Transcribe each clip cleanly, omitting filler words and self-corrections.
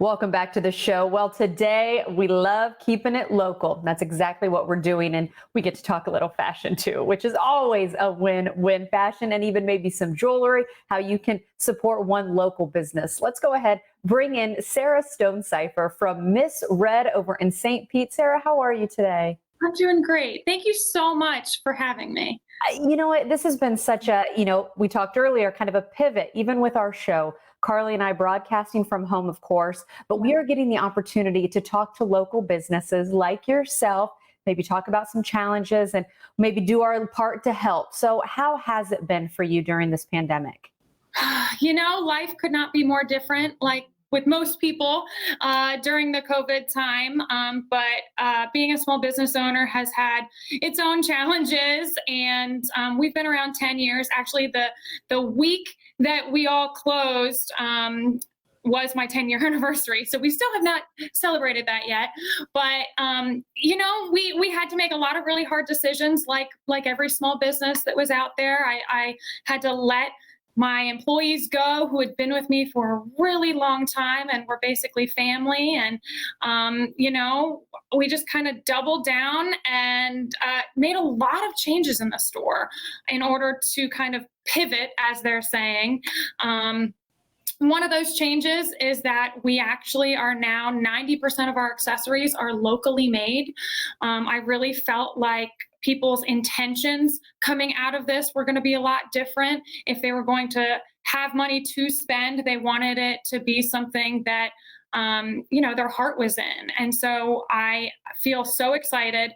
Welcome back to the show. Well, today we love keeping it local. That's exactly what we're doing. And we get to talk a little fashion too, which is always a win-win. Fashion and even maybe some jewelry, how you can support one local business. Let's go ahead, bring in Sarah Stonecipher from Misred over in St. Pete. Sarah, how are you today? I'm doing great. Thank you so much for having me. You know what? This has been such a, we talked earlier, kind of a pivot, even with our show. Carly and I broadcasting from home, of course, but we are getting the opportunity to talk to local businesses like yourself, maybe talk about some challenges and maybe do our part to help. So how has it been for you during this pandemic? Life could not be more different, like with most people during the COVID time. But being a small business owner has had its own challenges. And we've been around 10 years. Actually, the week that we all closed was my 10-year anniversary. So we still have not celebrated that yet. But, we had to make a lot of really hard decisions like every small business that was out there. I had to let my employees go who had been with me for a really long time and were basically family. And, we just kind of doubled down and made a lot of changes in the store in order to kind of pivot, as they're saying. One of those changes is that we actually are now 90% of our accessories are locally made. I really felt like people's intentions coming out of this were going to be a lot different. If they were going to have money to spend, they wanted it to be something that their heart was in. And so I feel so excited.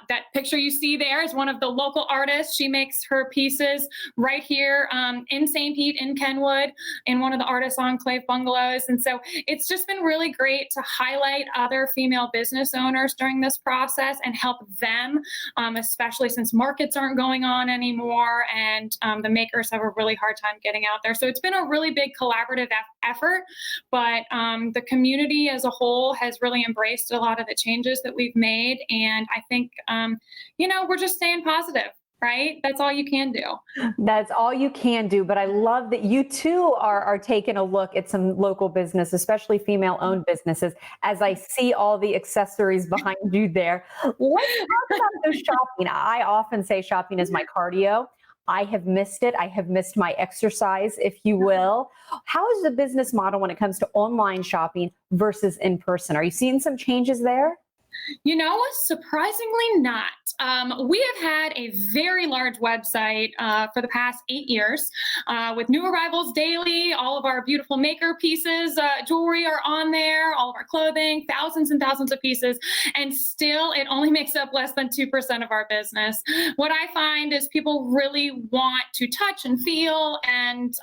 That picture you see there is one of the local artists. She makes her pieces right here in St. Pete, in Kenwood, in one of the Artist Enclave bungalows. And so it's just been really great to highlight other female business owners during this process and help them, especially since markets aren't going on anymore and the makers have a really hard time getting out there. So it's been a really big collaborative effort, but the community as a whole has really embraced a lot of the changes that we've made. And I think, we're just staying positive, right? That's all you can do. That's all you can do. But I love that you too are taking a look at some local business, especially female owned businesses, as I see all the accessories behind you there. Let's talk about the shopping. I often say shopping is my cardio. I have missed it. I have missed my exercise, if you will. How is the business model when it comes to online shopping versus in person? Are you seeing some changes there? Surprisingly not. We have had a very large website for the past 8 years with new arrivals daily. All of our beautiful maker pieces, jewelry are on there, all of our clothing, thousands and thousands of pieces. And still, it only makes up less than 2% of our business. What I find is people really want to touch and feel and,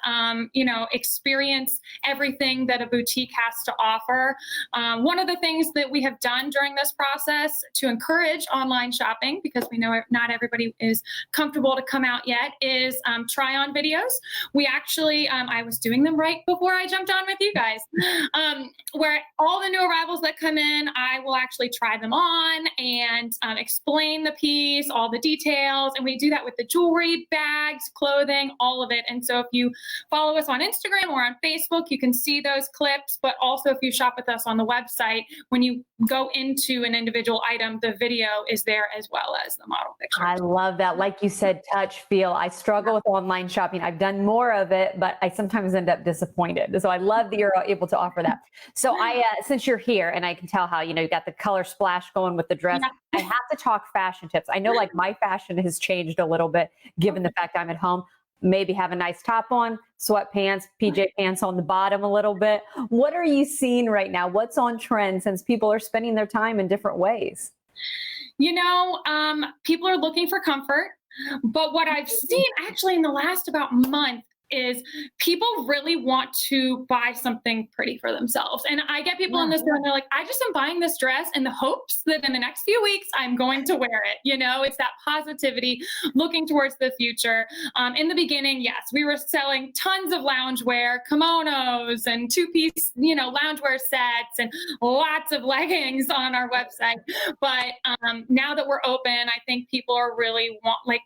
experience everything that a boutique has to offer. One of the things that we have done during this process to encourage online shopping, because we know not everybody is comfortable to come out yet, is try on videos. We actually, I was doing them right before I jumped on with you guys, where all the new arrivals that come in, I will actually try them on and explain the piece, all the details. And we do that with the jewelry, bags, clothing, all of it. And so if you follow us on Instagram or on Facebook, you can see those clips. But also if you shop with us on the website, when you go into an individual item, the video is there as well as the model picture. I love that. Like you said, touch, feel. I struggle with online shopping. I've done more of it, but I sometimes end up disappointed. So I love that you're able to offer that. So since you're here and I can tell how, you got the color splash going with the dress, Yeah. I have to talk fashion tips. I know like my fashion has changed a little bit given the fact I'm at home. Maybe have a nice top on, sweatpants, PJ pants on the bottom a little bit. What are you seeing right now? What's on trend since people are spending their time in different ways? People are looking for comfort, but what I've seen actually in the last about month is people really want to buy something pretty for themselves. And I get people in this room, they're like, I just am buying this dress in the hopes that in the next few weeks, I'm going to wear it. It's that positivity, looking towards the future. In the beginning, yes, we were selling tons of loungewear, kimonos and two-piece, loungewear sets and lots of leggings on our website. But now that we're open, I think people are really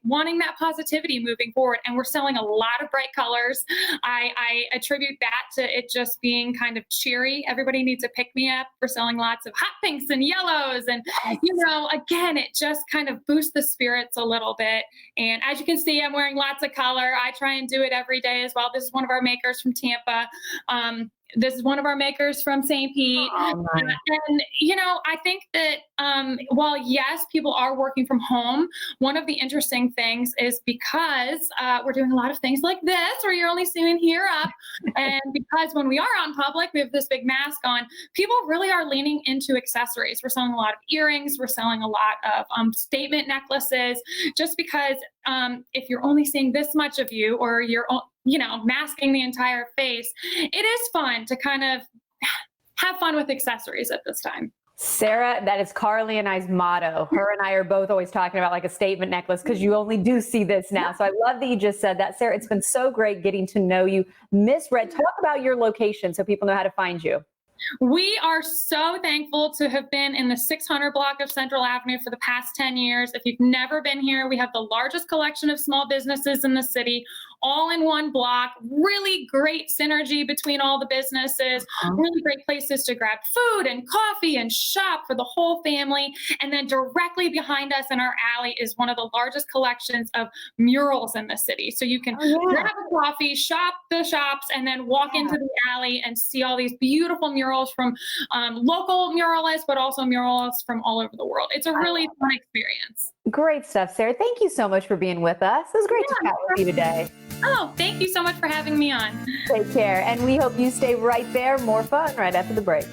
wanting that positivity moving forward. And we're selling a lot of bright colors. colors. I attribute that to it just being kind of cheery. Everybody needs a pick me up for selling lots of hot pinks and yellows. And, again, it just kind of boosts the spirits a little bit. And as you can see, I'm wearing lots of color. I try and do it every day as well. This is one of our makers from Tampa. This is one of our makers from St. Pete. Oh, nice. And, I think that while, yes, people are working from home, one of the interesting things is because we're doing a lot of things like this, where you're only seeing here up. And because when we are on public, we have this big mask on, people really are leaning into accessories. We're selling a lot of earrings. We're selling a lot of statement necklaces, just because if you're only seeing this much of you, or you're masking the entire face, it is fun to kind of have fun with accessories at this time. Sarah, that is Carly and I's motto. Her and I are both always talking about like a statement necklace, because you only do see this now. So I love that you just said that. Sarah, it's been so great getting to know you. Misred, talk about your location so people know how to find you. We are so thankful to have been in the 600 block of Central Avenue for the past 10 years. If you've never been here, we have the largest collection of small businesses in the city, all in one block. Really great synergy between all the businesses, really great places to grab food and coffee and shop for the whole family. And then directly behind us in our alley is one of the largest collections of murals in the city. So you can grab a coffee, shop the shops, and then walk into the alley and see all these beautiful murals from local muralists, but also muralists from all over the world. It's a really fun experience. Great stuff, Sarah. Thank you so much for being with us. It was great to chat with you today. Oh, thank you so much for having me on. Take care. And we hope you stay right there. More fun right after the break.